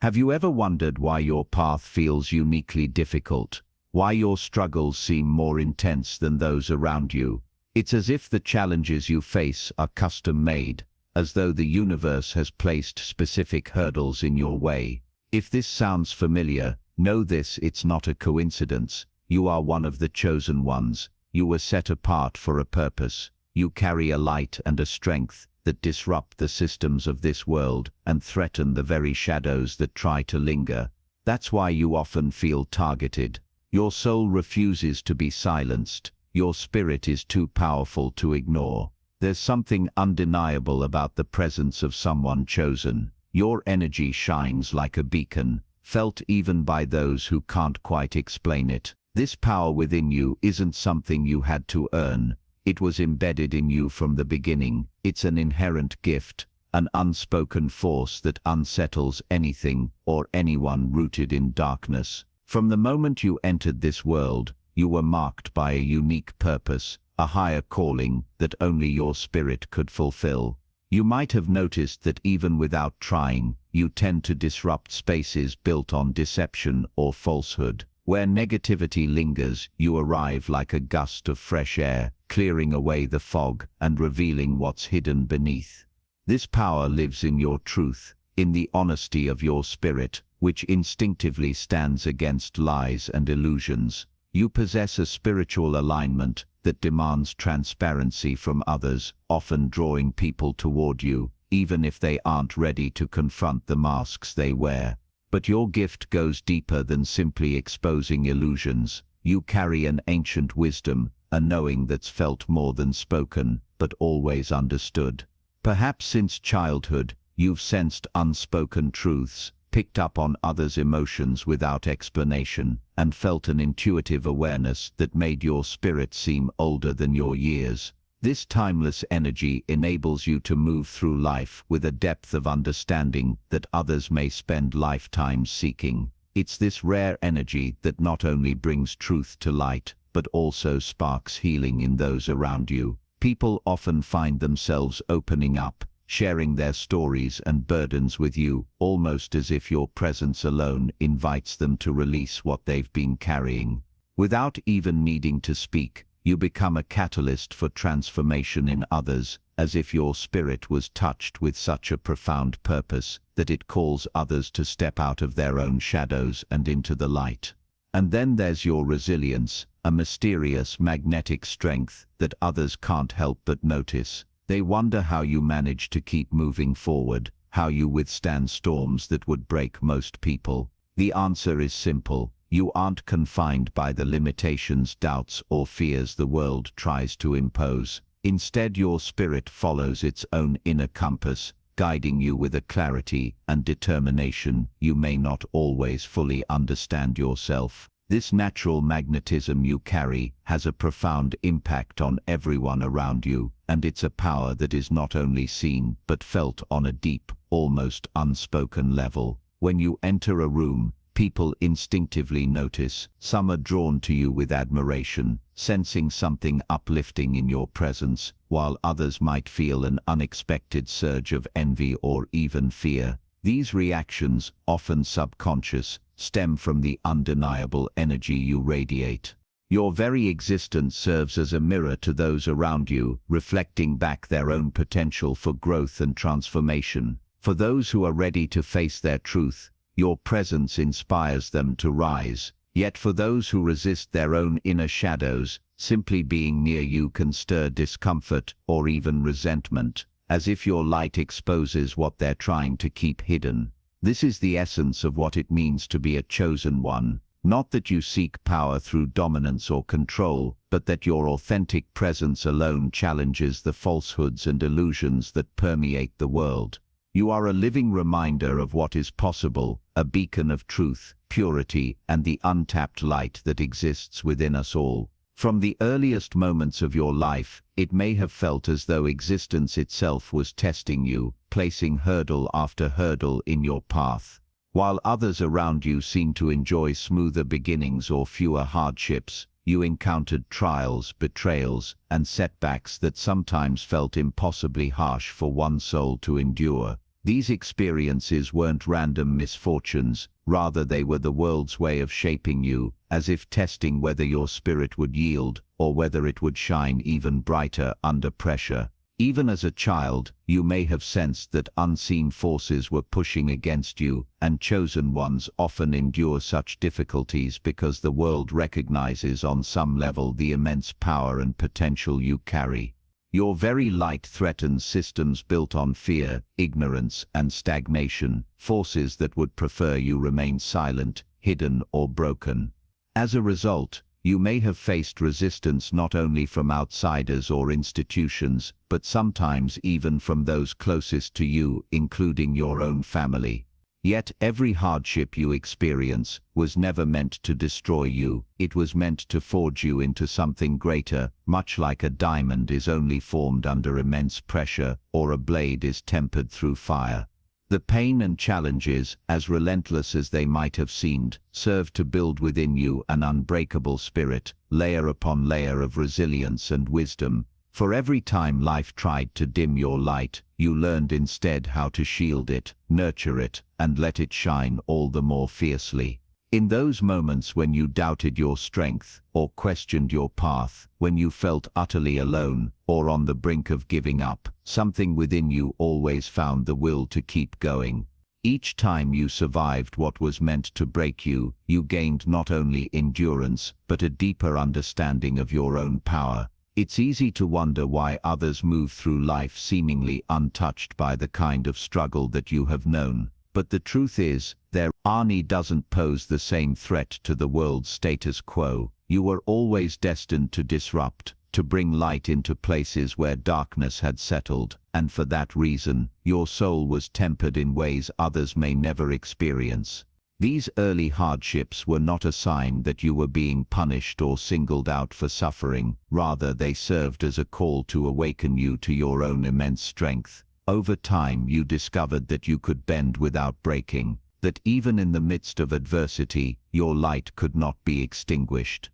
Have you ever wondered why your path feels uniquely difficult? Why your struggles seem more intense than those around you? It's as if the challenges you face are custom-made, as though the universe has placed specific hurdles in your way. If this sounds familiar, know this: it's not a coincidence. You are one of the chosen ones. You were set apart for a purpose. You carry a light and a strength that disrupt the systems of this world and threaten the very shadows that try to linger. That's why you often feel targeted. Your soul refuses to be silenced. Your spirit is too powerful to ignore. There's something undeniable about the presence of someone chosen. Your energy shines like a beacon, felt even by those who can't quite explain it. This power within you isn't something you had to earn. It was embedded in you from the beginning. It's an inherent gift, an unspoken force that unsettles anything or anyone rooted in darkness. From the moment you entered this world, you were marked by a unique purpose, a higher calling that only your spirit could fulfill. You might have noticed that even without trying, you tend to disrupt spaces built on deception or falsehood. Where negativity lingers, you arrive like a gust of fresh air, clearing away the fog and revealing what's hidden beneath. This power lives in your truth, in the honesty of your spirit, which instinctively stands against lies and illusions. You possess a spiritual alignment that demands transparency from others, often drawing people toward you, even if they aren't ready to confront the masks they wear. But your gift goes deeper than simply exposing illusions. You carry an ancient wisdom, a knowing that's felt more than spoken, but always understood. Perhaps since childhood, you've sensed unspoken truths, picked up on others' emotions without explanation, and felt an intuitive awareness that made your spirit seem older than your years. This timeless energy enables you to move through life with a depth of understanding that others may spend lifetimes seeking. It's this rare energy that not only brings truth to light, but also sparks healing in those around you. People often find themselves opening up, sharing their stories and burdens with you, almost as if your presence alone invites them to release what they've been carrying. Without even needing to speak, you become a catalyst for transformation in others, as if your spirit was touched with such a profound purpose that it calls others to step out of their own shadows and into the light. And then there's your resilience, a mysterious magnetic strength that others can't help but notice. They wonder how you manage to keep moving forward, how you withstand storms that would break most people. The answer is simple. You aren't confined by the limitations, doubts, or fears the world tries to impose. Instead, your spirit follows its own inner compass, guiding you with a clarity and determination you may not always fully understand yourself. This natural magnetism you carry has a profound impact on everyone around you, and it's a power that is not only seen but felt on a deep, almost unspoken level. When you enter a room, people instinctively notice. Some are drawn to you with admiration, sensing something uplifting in your presence, while others might feel an unexpected surge of envy or even fear. These reactions, often subconscious, stem from the undeniable energy you radiate. Your very existence serves as a mirror to those around you, reflecting back their own potential for growth and transformation. For those who are ready to face their truth, your presence inspires them to rise. Yet for those who resist their own inner shadows, simply being near you can stir discomfort or even resentment, as if your light exposes what they're trying to keep hidden. This is the essence of what it means to be a chosen one. Not that you seek power through dominance or control, but that your authentic presence alone challenges the falsehoods and illusions that permeate the world. You are a living reminder of what is possible, a beacon of truth, purity, and the untapped light that exists within us all. From the earliest moments of your life, it may have felt as though existence itself was testing you, placing hurdle after hurdle in your path. While others around you seem to enjoy smoother beginnings or fewer hardships, you encountered trials, betrayals, and setbacks that sometimes felt impossibly harsh for one soul to endure. These experiences weren't random misfortunes, rather they were the world's way of shaping you, as if testing whether your spirit would yield, or whether it would shine even brighter under pressure. Even as a child, you may have sensed that unseen forces were pushing against you, and chosen ones often endure such difficulties because the world recognizes on some level the immense power and potential you carry. Your very light threatens systems built on fear, ignorance, and stagnation, forces that would prefer you remain silent, hidden, or broken. As a result, you may have faced resistance not only from outsiders or institutions, but sometimes even from those closest to you, including your own family. Yet every hardship you experience was never meant to destroy you. It was meant to forge you into something greater, much like a diamond is only formed under immense pressure, or a blade is tempered through fire. The pain and challenges, as relentless as they might have seemed, served to build within you an unbreakable spirit, layer upon layer of resilience and wisdom. For every time life tried to dim your light, you learned instead how to shield it, nurture it, and let it shine all the more fiercely. In those moments when you doubted your strength, or questioned your path, when you felt utterly alone, or on the brink of giving up, something within you always found the will to keep going. Each time you survived what was meant to break you, you gained not only endurance, but a deeper understanding of your own power. It's easy to wonder why others move through life seemingly untouched by the kind of struggle that you have known. But the truth is, their journey doesn't pose the same threat to the world's status quo. You were always destined to disrupt, to bring light into places where darkness had settled, and for that reason, your soul was tempered in ways others may never experience. These early hardships were not a sign that you were being punished or singled out for suffering. Rather, they served as a call to awaken you to your own immense strength. Over time, you discovered that you could bend without breaking, that even in the midst of adversity, your light could not be extinguished.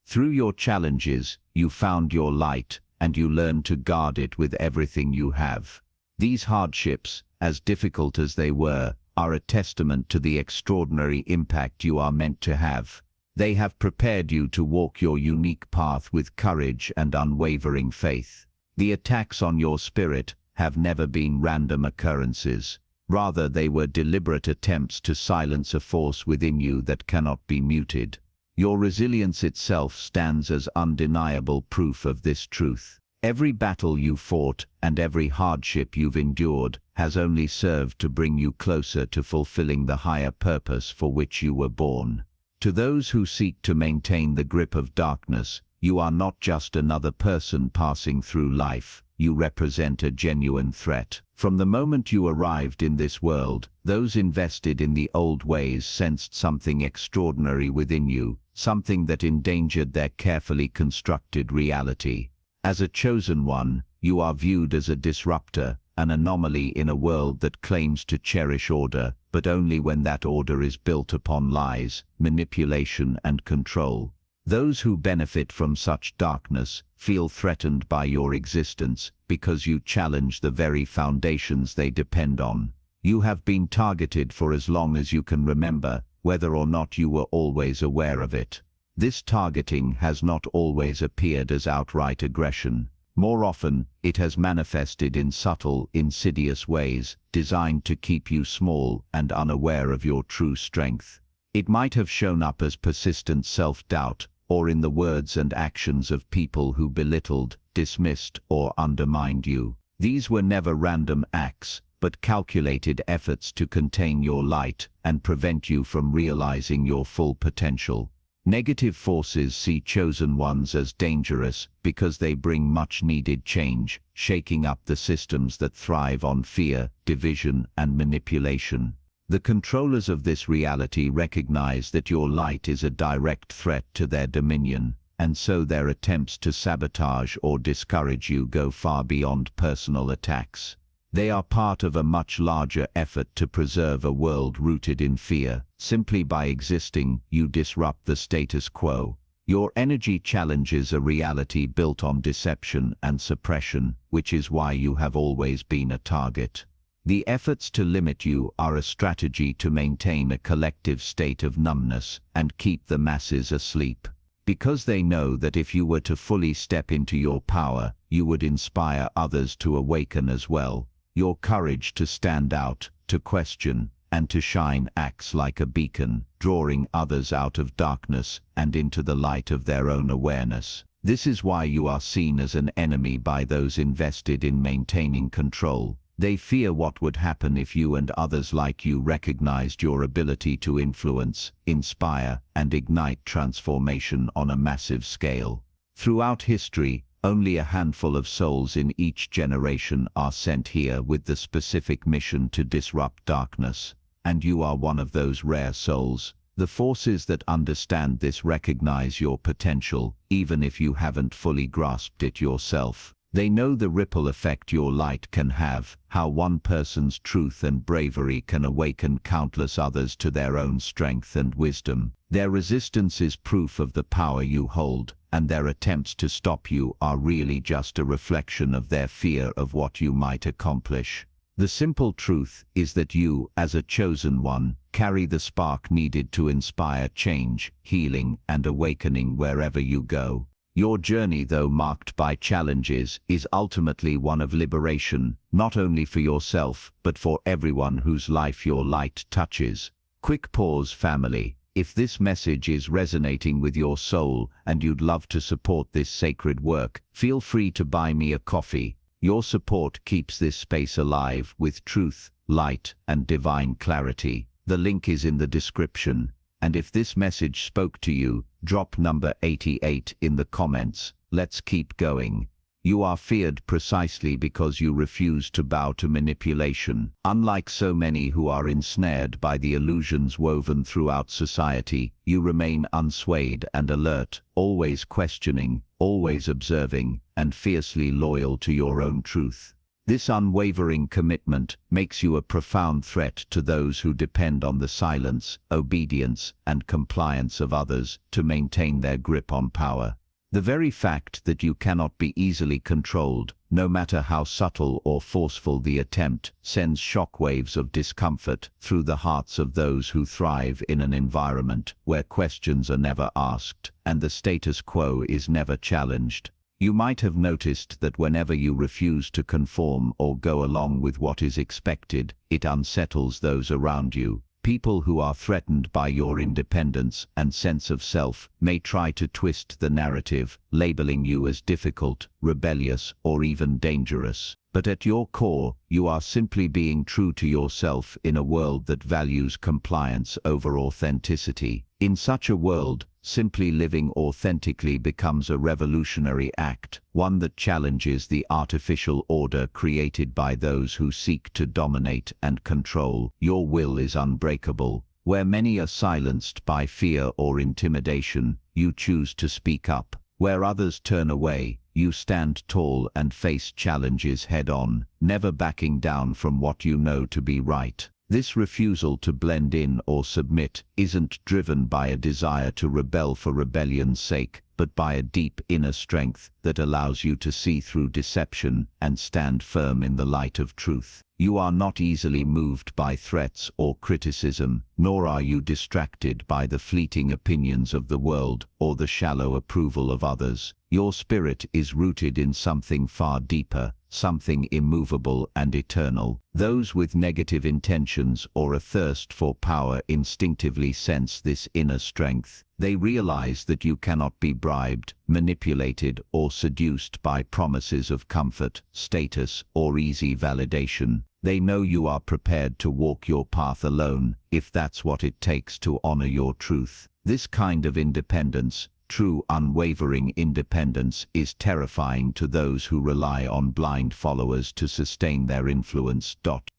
Through your challenges, you found your light, and you learned to guard it with everything you have. These hardships, as difficult as they were, are a testament to the extraordinary impact you are meant to have. They have prepared you to walk your unique path with courage and unwavering faith. The attacks on your spirit have never been random occurrences. Rather, they were deliberate attempts to silence a force within you that cannot be muted. Your resilience itself stands as undeniable proof of this truth. Every battle you fought and every hardship you've endured has only served to bring you closer to fulfilling the higher purpose for which you were born. To those who seek to maintain the grip of darkness, you are not just another person passing through life. You represent a genuine threat. From the moment you arrived in this world, those invested in the old ways sensed something extraordinary within you, something that endangered their carefully constructed reality. As a chosen one, you are viewed as a disruptor, an anomaly in a world that claims to cherish order, but only when that order is built upon lies, manipulation, and control. Those who benefit from such darkness feel threatened by your existence because you challenge the very foundations they depend on. You have been targeted for as long as you can remember, whether or not you were always aware of it. This targeting has not always appeared as outright aggression. More often, it has manifested in subtle, insidious ways, designed to keep you small and unaware of your true strength. It might have shown up as persistent self-doubt, or in the words and actions of people who belittled, dismissed, or undermined you. These were never random acts, but calculated efforts to contain your light and prevent you from realizing your full potential. Negative forces see chosen ones as dangerous because they bring much-needed change, shaking up the systems that thrive on fear, division, and manipulation. The controllers of this reality recognize that your light is a direct threat to their dominion, and so their attempts to sabotage or discourage you go far beyond personal attacks. They are part of a much larger effort to preserve a world rooted in fear. Simply by existing, you disrupt the status quo. Your energy challenges a reality built on deception and suppression, which is why you have always been a target. The efforts to limit you are a strategy to maintain a collective state of numbness and keep the masses asleep. Because they know that if you were to fully step into your power, you would inspire others to awaken as well. Your courage to stand out, to question, and to shine acts like a beacon, drawing others out of darkness and into the light of their own awareness. This is why you are seen as an enemy by those invested in maintaining control. They fear what would happen if you and others like you recognized your ability to influence, inspire, and ignite transformation on a massive scale. Throughout history, only a handful of souls in each generation are sent here with the specific mission to disrupt darkness. And you are one of those rare souls. The forces that understand this recognize your potential, even if you haven't fully grasped it yourself. They know the ripple effect your light can have, how one person's truth and bravery can awaken countless others to their own strength and wisdom. Their resistance is proof of the power you hold, and their attempts to stop you are really just a reflection of their fear of what you might accomplish. The simple truth is that you, as a chosen one, carry the spark needed to inspire change, healing, and awakening wherever you go. Your journey, though marked by challenges, is ultimately one of liberation, not only for yourself, but for everyone whose life your light touches. Quick pause, family. If this message is resonating with your soul and you'd love to support this sacred work, feel free to buy me a coffee. Your support keeps this space alive with truth, light, and divine clarity. The link is in the description. And if this message spoke to you, drop number 88 in the comments. Let's keep going. You are feared precisely because you refuse to bow to manipulation. Unlike so many who are ensnared by the illusions woven throughout society, you remain unswayed and alert, always questioning, always observing, and fiercely loyal to your own truth. This unwavering commitment makes you a profound threat to those who depend on the silence, obedience, and compliance of others to maintain their grip on power. The very fact that you cannot be easily controlled, no matter how subtle or forceful the attempt, sends shockwaves of discomfort through the hearts of those who thrive in an environment where questions are never asked and the status quo is never challenged. You might have noticed that whenever you refuse to conform or go along with what is expected, it unsettles those around you. People who are threatened by your independence and sense of self may try to twist the narrative, labeling you as difficult, rebellious, or even dangerous. But at your core, you are simply being true to yourself in a world that values compliance over authenticity. In such a world, simply living authentically becomes a revolutionary act, one that challenges the artificial order created by those who seek to dominate and control. Your will is unbreakable. Where many are silenced by fear or intimidation, you choose to speak up. Where others turn away, you stand tall and face challenges head-on, never backing down from what you know to be right. This refusal to blend in or submit isn't driven by a desire to rebel for rebellion's sake, but by a deep inner strength that allows you to see through deception and stand firm in the light of truth. You are not easily moved by threats or criticism, nor are you distracted by the fleeting opinions of the world or the shallow approval of others. Your spirit is rooted in something far deeper, something immovable and eternal. Those with negative intentions or a thirst for power instinctively sense this inner strength. They realize that you cannot be bribed, manipulated, or seduced by promises of comfort, status, or easy validation. They know you are prepared to walk your path alone, if that's what it takes to honor your truth. This kind of independence, true unwavering independence, is terrifying to those who rely on blind followers to sustain their influence.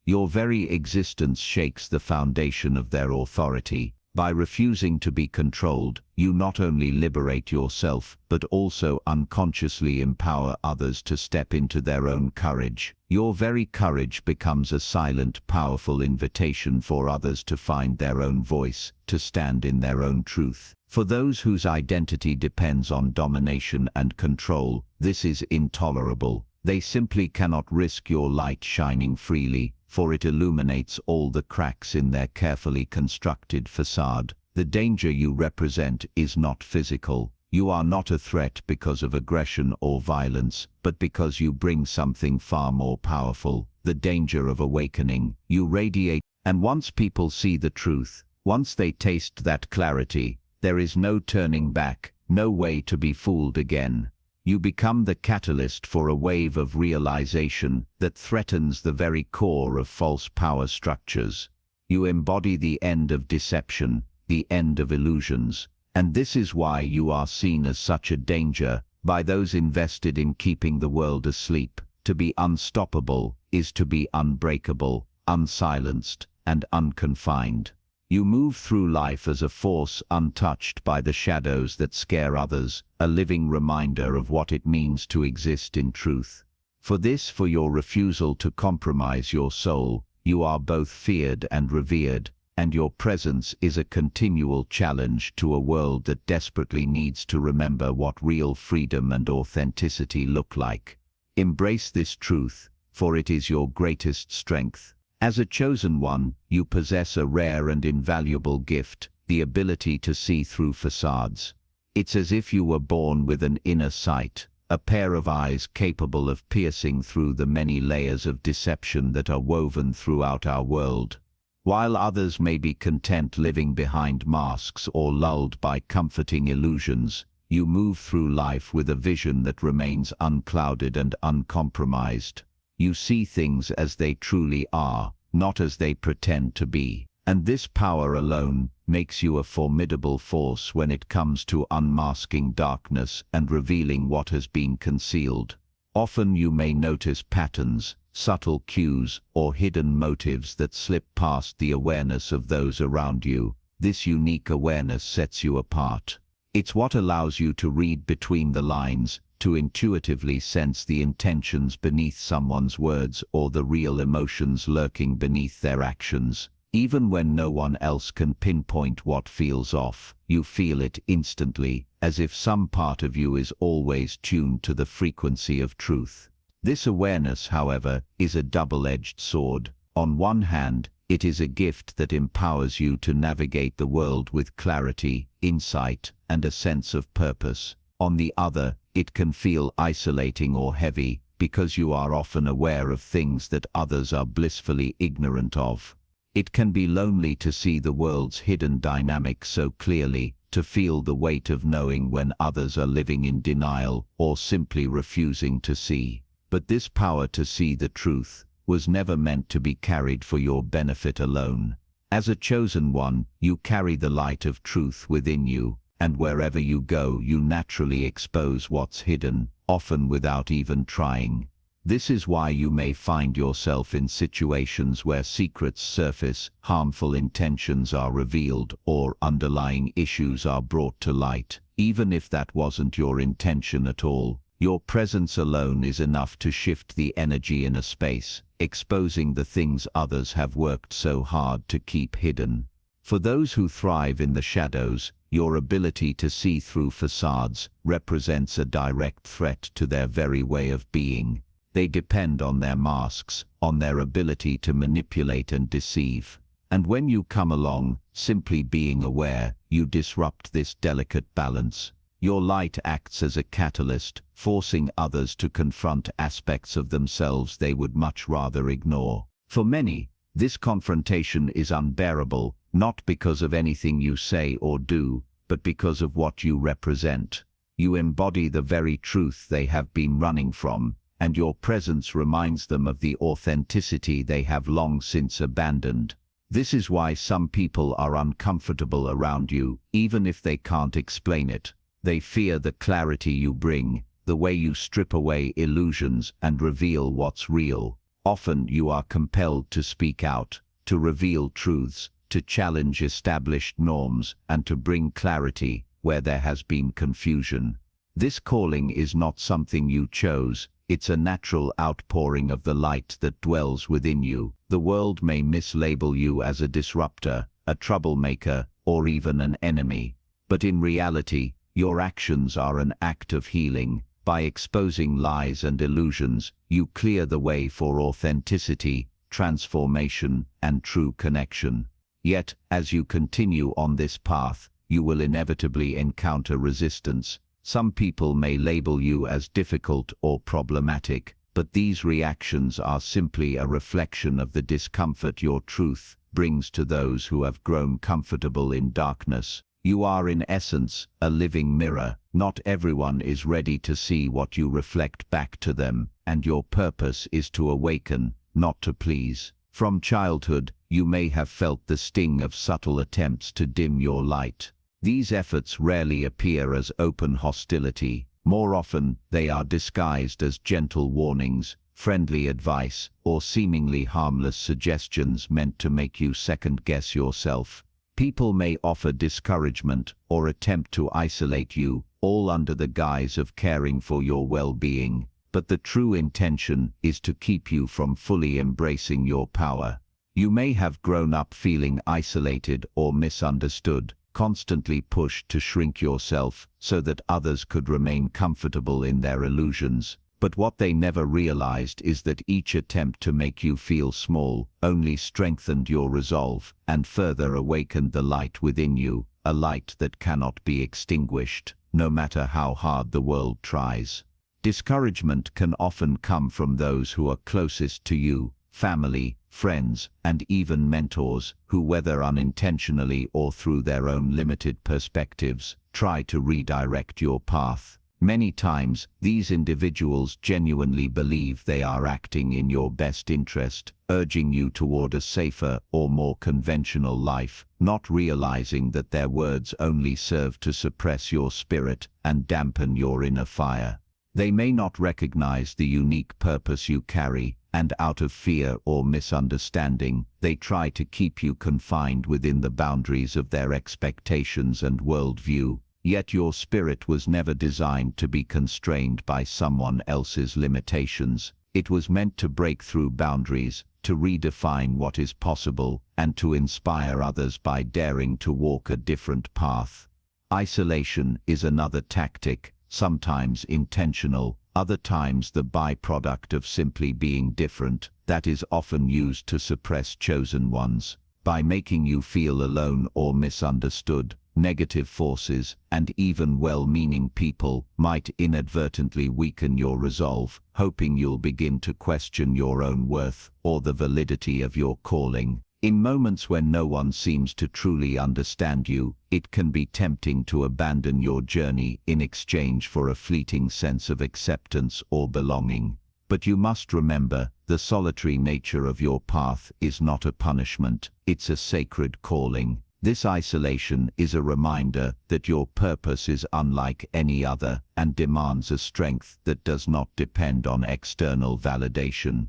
Your very existence shakes the foundation of their authority. By refusing to be controlled, you not only liberate yourself, but also unconsciously empower others to step into their own courage. Your very courage becomes a silent, powerful invitation for others to find their own voice, to stand in their own truth. For those whose identity depends on domination and control, this is intolerable. They simply cannot risk your light shining freely, for it illuminates all the cracks in their carefully constructed facade. The danger you represent is not physical. You are not a threat because of aggression or violence, but because you bring something far more powerful, the danger of awakening. You radiate, and once people see the truth, once they taste that clarity, there is no turning back, no way to be fooled again. You become the catalyst for a wave of realization that threatens the very core of false power structures. You embody the end of deception, the end of illusions. And this is why you are seen as such a danger by those invested in keeping the world asleep. To be unstoppable is to be unbreakable, unsilenced, and unconfined. You move through life as a force untouched by the shadows that scare others, a living reminder of what it means to exist in truth. For your refusal to compromise your soul, you are both feared and revered, and your presence is a continual challenge to a world that desperately needs to remember what real freedom and authenticity look like. Embrace this truth, for it is your greatest strength. As a chosen one, you possess a rare and invaluable gift, the ability to see through facades. It's as if you were born with an inner sight, a pair of eyes capable of piercing through the many layers of deception that are woven throughout our world. While others may be content living behind masks or lulled by comforting illusions, you move through life with a vision that remains unclouded and uncompromised. You see things as they truly are, not as they pretend to be. And this power alone makes you a formidable force when it comes to unmasking darkness and revealing what has been concealed. Often you may notice patterns, subtle cues, or hidden motives that slip past the awareness of those around you. This unique awareness sets you apart. It's what allows you to read between the lines, to intuitively sense the intentions beneath someone's words or the real emotions lurking beneath their actions. Even when no one else can pinpoint what feels off, you feel it instantly, as if some part of you is always tuned to the frequency of truth. This awareness, however, is a double-edged sword. On one hand, it is a gift that empowers you to navigate the world with clarity, insight, and a sense of purpose. On the other, it can feel isolating or heavy, because you are often aware of things that others are blissfully ignorant of. It can be lonely to see the world's hidden dynamics so clearly, to feel the weight of knowing when others are living in denial or simply refusing to see. But this power to see the truth was never meant to be carried for your benefit alone. As a chosen one, you carry the light of truth within you, and wherever you go, you naturally expose what's hidden, often without even trying. This is why you may find yourself in situations where secrets surface, harmful intentions are revealed, or underlying issues are brought to light. Even if that wasn't your intention at all, your presence alone is enough to shift the energy in a space, exposing the things others have worked so hard to keep hidden. For those who thrive in the shadows, your ability to see through facades represents a direct threat to their very way of being. They depend on their masks, on their ability to manipulate and deceive. And when you come along, simply being aware, you disrupt this delicate balance. Your light acts as a catalyst, forcing others to confront aspects of themselves they would much rather ignore. For many, this confrontation is unbearable, not because of anything you say or do, but because of what you represent. You embody the very truth they have been running from, and your presence reminds them of the authenticity they have long since abandoned. This is why some people are uncomfortable around you, even if they can't explain it. They fear the clarity you bring, the way you strip away illusions and reveal what's real. Often you are compelled to speak out, to reveal truths, to challenge established norms, and to bring clarity where there has been confusion. This calling is not something you chose. It's a natural outpouring of the light that dwells within you. The world may mislabel you as a disruptor, a troublemaker, or even an enemy. But in reality, your actions are an act of healing. By exposing lies and illusions, you clear the way for authenticity, transformation, and true connection. Yet, as you continue on this path, you will inevitably encounter resistance. Some people may label you as difficult or problematic, but these reactions are simply a reflection of the discomfort your truth brings to those who have grown comfortable in darkness. You are in essence a living mirror. Not everyone is ready to see what you reflect back to them, and your purpose is to awaken, not to please. From childhood, you may have felt the sting of subtle attempts to dim your light. These efforts rarely appear as open hostility. More often, they are disguised as gentle warnings, friendly advice, or seemingly harmless suggestions meant to make you second-guess yourself. People may offer discouragement or attempt to isolate you, all under the guise of caring for your well-being. But the true intention is to keep you from fully embracing your power. You may have grown up feeling isolated or misunderstood, constantly pushed to shrink yourself so that others could remain comfortable in their illusions. But what they never realized is that each attempt to make you feel small only strengthened your resolve and further awakened the light within you, a light that cannot be extinguished, no matter how hard the world tries. Discouragement can often come from those who are closest to you, family, friends, and even mentors, who, whether unintentionally or through their own limited perspectives, try to redirect your path. Many times, these individuals genuinely believe they are acting in your best interest, urging you toward a safer or more conventional life, not realizing that their words only serve to suppress your spirit and dampen your inner fire. They may not recognize the unique purpose you carry, and out of fear or misunderstanding, they try to keep you confined within the boundaries of their expectations and worldview. Yet your spirit was never designed to be constrained by someone else's limitations. It was meant to break through boundaries, to redefine what is possible, and to inspire others by daring to walk a different path. Isolation is another tactic, sometimes intentional, other times the byproduct of simply being different, that is often used to suppress chosen ones. By making you feel alone or misunderstood, negative forces, and even well-meaning people, might inadvertently weaken your resolve, hoping you'll begin to question your own worth or the validity of your calling. In moments when no one seems to truly understand you, it can be tempting to abandon your journey in exchange for a fleeting sense of acceptance or belonging. But you must remember, the solitary nature of your path is not a punishment, it's a sacred calling. This isolation is a reminder that your purpose is unlike any other and demands a strength that does not depend on external validation.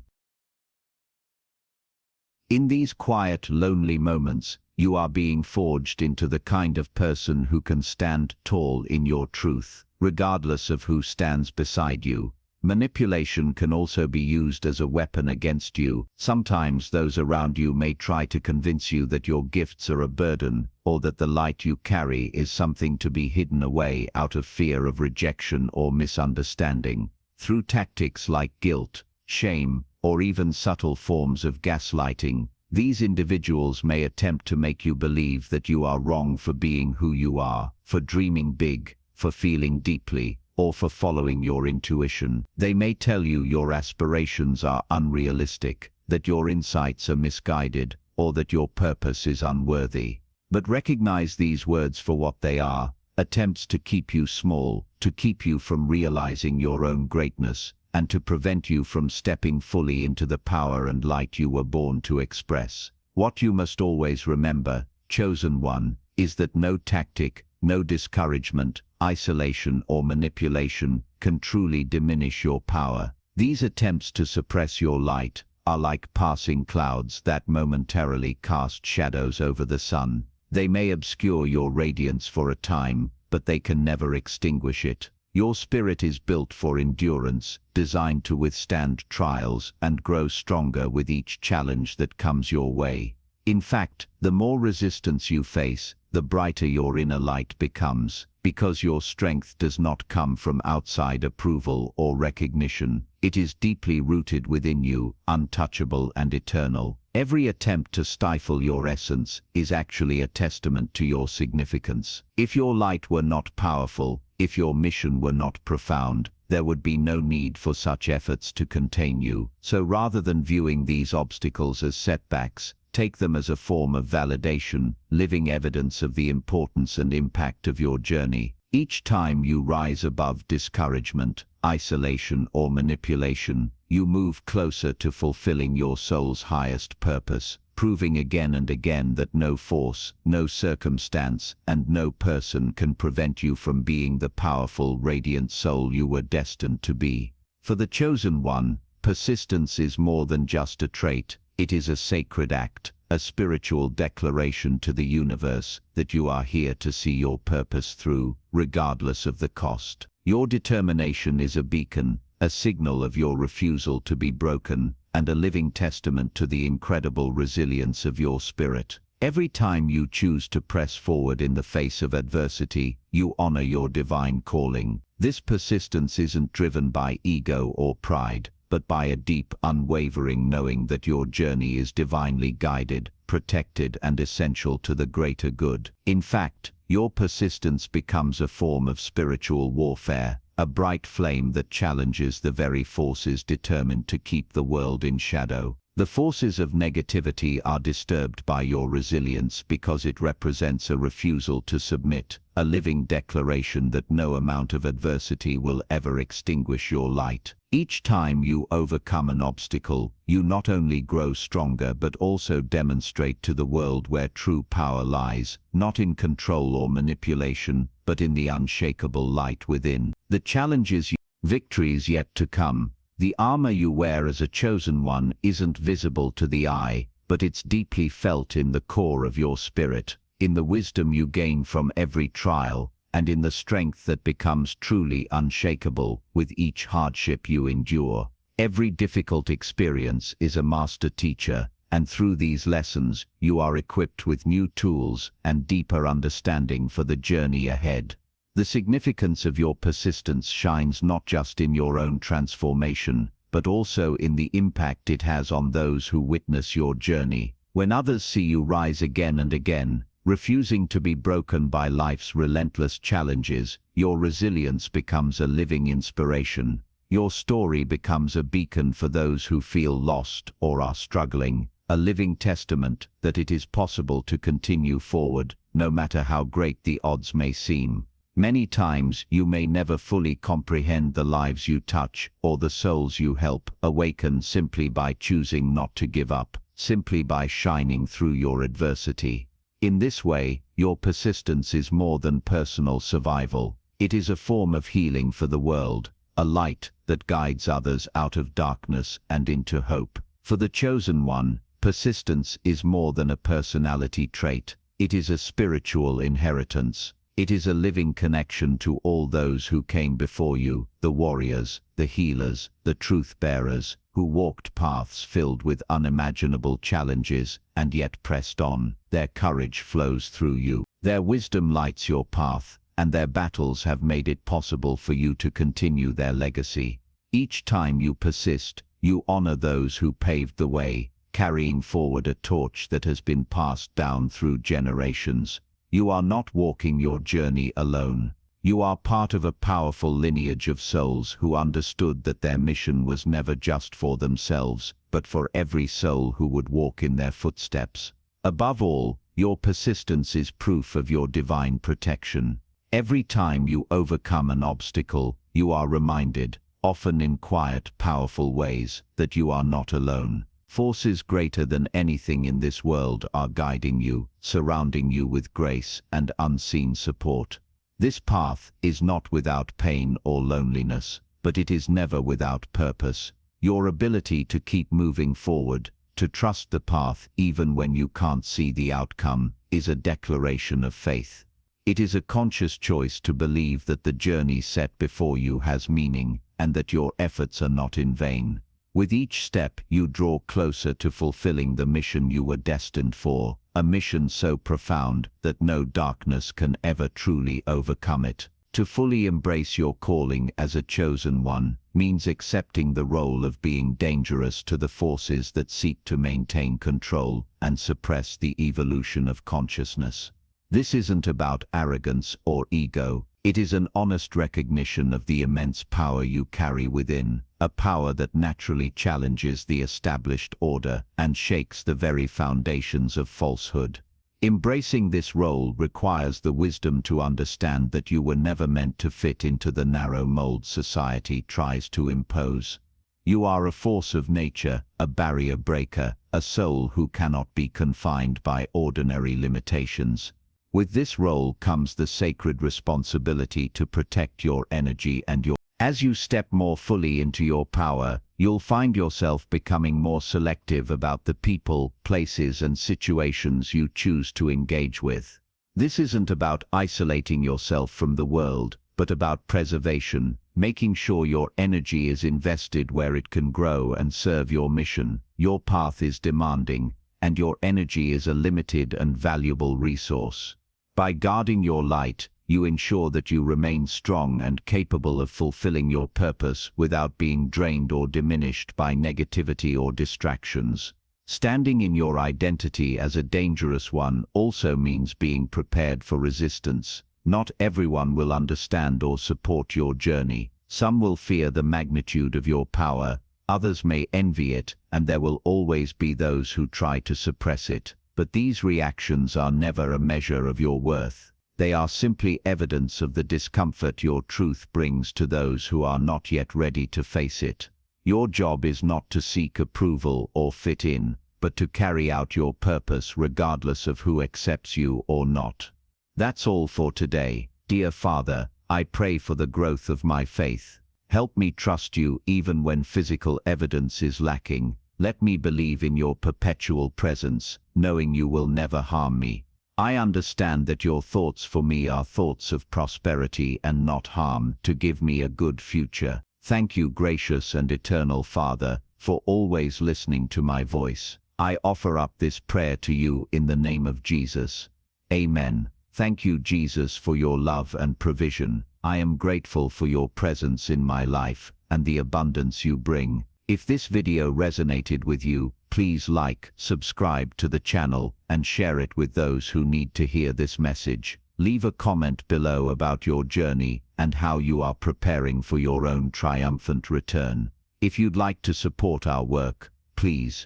In these quiet, lonely moments, you are being forged into the kind of person who can stand tall in your truth, regardless of who stands beside you. Manipulation can also be used as a weapon against you. Sometimes those around you may try to convince you that your gifts are a burden, or that the light you carry is something to be hidden away out of fear of rejection or misunderstanding. Through tactics like guilt, shame, or even subtle forms of gaslighting, these individuals may attempt to make you believe that you are wrong for being who you are, for dreaming big, for feeling deeply, or for following your intuition. They may tell you your aspirations are unrealistic, that your insights are misguided, or that your purpose is unworthy. But recognize these words for what they are: attempts to keep you small, to keep you from realizing your own greatness, and to prevent you from stepping fully into the power and light you were born to express. What you must always remember, chosen one, is that no tactic, no discouragement, isolation, or manipulation can truly diminish your power. These attempts to suppress your light are like passing clouds that momentarily cast shadows over the sun. They may obscure your radiance for a time, but they can never extinguish it. Your spirit is built for endurance, designed to withstand trials and grow stronger with each challenge that comes your way. In fact, the more resistance you face, the brighter your inner light becomes, because your strength does not come from outside approval or recognition. It is deeply rooted within you, untouchable and eternal. Every attempt to stifle your essence is actually a testament to your significance. If your light were not powerful, if your mission were not profound, there would be no need for such efforts to contain you. So rather than viewing these obstacles as setbacks, take them as a form of validation, living evidence of the importance and impact of your journey. Each time you rise above discouragement, isolation, or manipulation, you move closer to fulfilling your soul's highest purpose, proving again and again that no force, no circumstance, and no person can prevent you from being the powerful, radiant soul you were destined to be. For the chosen one, persistence is more than just a trait. It is a sacred act, a spiritual declaration to the universe that you are here to see your purpose through, regardless of the cost. Your determination is a beacon, a signal of your refusal to be broken, and a living testament to the incredible resilience of your spirit. Every time you choose to press forward in the face of adversity, you honor your divine calling. This persistence isn't driven by ego or pride, but by a deep, unwavering knowing that your journey is divinely guided, protected, and essential to the greater good. In fact, your persistence becomes a form of spiritual warfare, a bright flame that challenges the very forces determined to keep the world in shadow. The forces of negativity are disturbed by your resilience because it represents a refusal to submit, a living declaration that no amount of adversity will ever extinguish your light. Each time you overcome an obstacle, you not only grow stronger but also demonstrate to the world where true power lies, not in control or manipulation, but in the unshakable light within. The challenges, victories yet to come. The armor you wear as a chosen one isn't visible to the eye, but it's deeply felt in the core of your spirit, in the wisdom you gain from every trial, and in the strength that becomes truly unshakable with each hardship you endure. Every difficult experience is a master teacher, and through these lessons, you are equipped with new tools and deeper understanding for the journey ahead. The significance of your persistence shines not just in your own transformation, but also in the impact it has on those who witness your journey. When others see you rise again and again, refusing to be broken by life's relentless challenges, your resilience becomes a living inspiration. Your story becomes a beacon for those who feel lost or are struggling, a living testament that it is possible to continue forward, no matter how great the odds may seem. Many times you may never fully comprehend the lives you touch or the souls you help awaken simply by choosing not to give up, simply by shining through your adversity. In this way, your persistence is more than personal survival. It is a form of healing for the world, a light that guides others out of darkness and into hope. For the chosen one, persistence is more than a personality trait. It is a spiritual inheritance. It is a living connection to all those who came before you, the warriors, the healers, the truth-bearers, who walked paths filled with unimaginable challenges and yet pressed on. Their courage flows through you. Their wisdom lights your path, and their battles have made it possible for you to continue their legacy. Each time you persist, you honor those who paved the way, carrying forward a torch that has been passed down through generations. You are not walking your journey alone. You are part of a powerful lineage of souls who understood that their mission was never just for themselves, but for every soul who would walk in their footsteps. Above all, your persistence is proof of your divine protection. Every time you overcome an obstacle, you are reminded, often in quiet, powerful ways, that you are not alone. Forces greater than anything in this world are guiding you, surrounding you with grace and unseen support. This path is not without pain or loneliness, but it is never without purpose. Your ability to keep moving forward, to trust the path even when you can't see the outcome, is a declaration of faith. It is a conscious choice to believe that the journey set before you has meaning, and that your efforts are not in vain. With each step, you draw closer to fulfilling the mission you were destined for, a mission so profound that no darkness can ever truly overcome it. To fully embrace your calling as a chosen one means accepting the role of being dangerous to the forces that seek to maintain control and suppress the evolution of consciousness. This isn't about arrogance or ego. It is an honest recognition of the immense power you carry within, a power that naturally challenges the established order and shakes the very foundations of falsehood. Embracing this role requires the wisdom to understand that you were never meant to fit into the narrow mold society tries to impose. You are a force of nature, a barrier breaker, a soul who cannot be confined by ordinary limitations. With this role comes the sacred responsibility to protect your energy and your. As you step more fully into your power, you'll find yourself becoming more selective about the people, places, and situations you choose to engage with. This isn't about isolating yourself from the world, but about preservation, making sure your energy is invested where it can grow and serve your mission. Your path is demanding, and your energy is a limited and valuable resource. By guarding your light, you ensure that you remain strong and capable of fulfilling your purpose without being drained or diminished by negativity or distractions. Standing in your identity as a dangerous one also means being prepared for resistance. Not everyone will understand or support your journey. Some will fear the magnitude of your power, others may envy it, and there will always be those who try to suppress it. But these reactions are never a measure of your worth. They are simply evidence of the discomfort your truth brings to those who are not yet ready to face it. Your job is not to seek approval or fit in, but to carry out your purpose regardless of who accepts you or not. That's all for today. Dear Father, I pray for the growth of my faith. Help me trust you even when physical evidence is lacking. Let me believe in your perpetual presence, knowing you will never harm me. I understand that your thoughts for me are thoughts of prosperity and not harm, to give me a good future. Thank you, gracious and eternal Father, for always listening to my voice. I offer up this prayer to you in the name of Jesus. Amen. Thank you, Jesus, for your love and provision. I am grateful for your presence in my life and the abundance you bring. If this video resonated with you, please like, subscribe to the channel, and share it with those who need to hear this message. Leave a comment below about your journey and how you are preparing for your own triumphant return. If you'd like to support our work, please